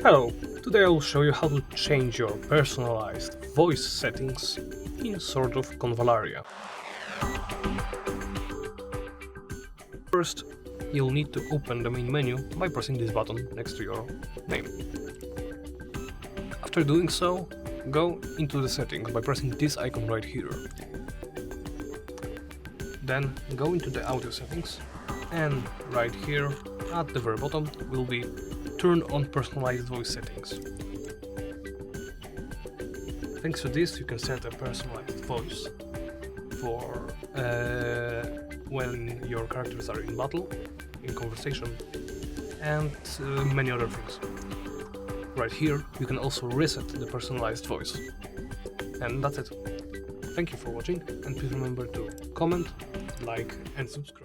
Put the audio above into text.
Hello, today I will show you how to change your personalized voice settings in Sword of Convallaria. First, you'll need to open the main menu by pressing this button next to your name. After doing so, go into the settings by pressing this icon right here. Then go into the audio settings, and right here at the very bottom will be turn on personalized voice settings. Thanks to this you can set a personalized voice for when your characters are in battle, in conversation, and many other things. Right here you can also reset the personalized voice. And that's it. Thank you for watching, and please remember to comment, like and subscribe.